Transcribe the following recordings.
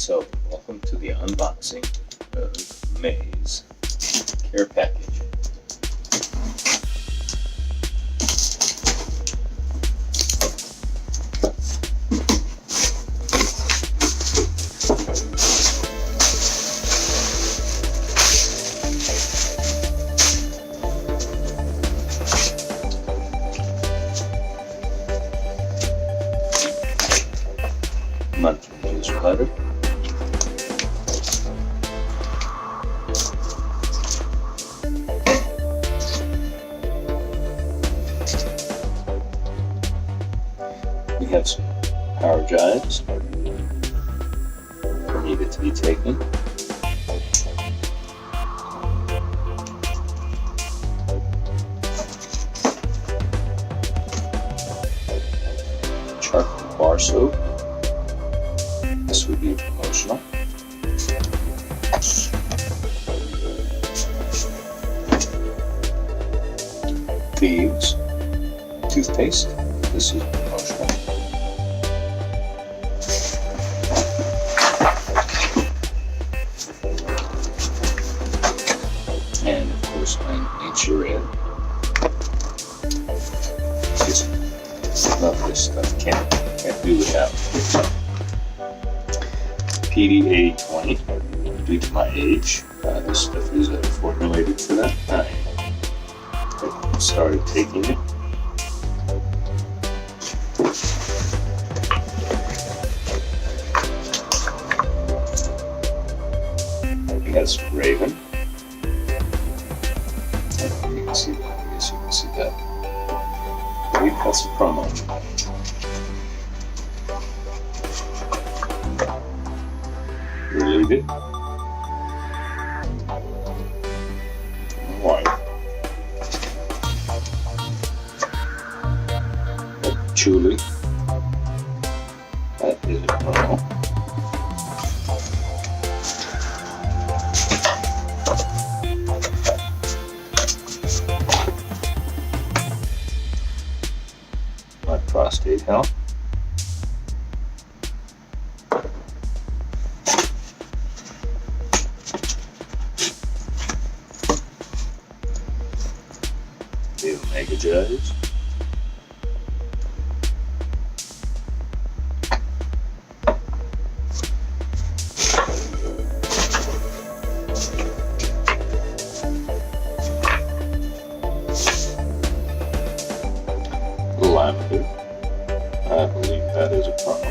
So, welcome to the unboxing of May's care package. Monthly newsletter. We have some PowerGize needed to be taken. Charcoal bar soap. This would be promotional. Thieves Toothpaste. This is promotional. And of course, NingXia Red. Just love this stuff. Can't do without. PDA 20. Due to my age, this stuff is formulated for that time. I started taking it. We got some Raven. You can see that. I guess you can see that. We've got some promo. Related. White. Patchouli. That is a promo. My prostate health. The OmegaGize. Lavender. I believe that is a promo.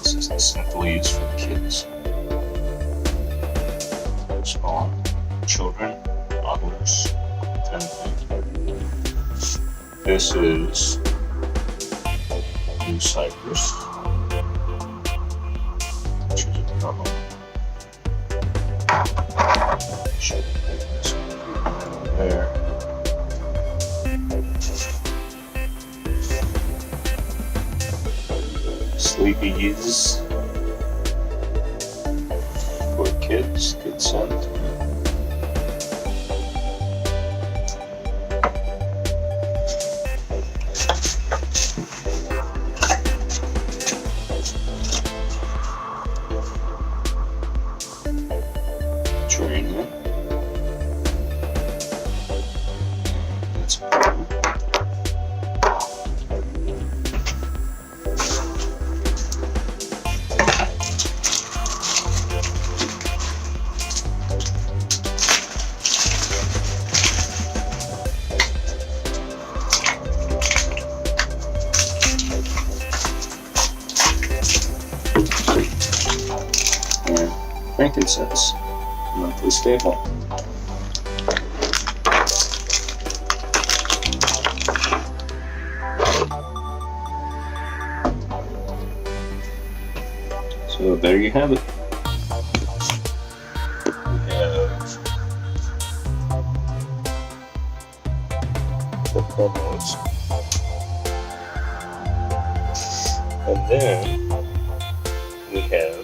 This is the Thieves for kids. Small children, toddlers, kind of thing. This is New Cypress, which is a promo. Should put this one there. Sleepy's for kids, good scent. Training. That's cool. And frankincense, monthly staple. So there you have it. We have the promos. And then we have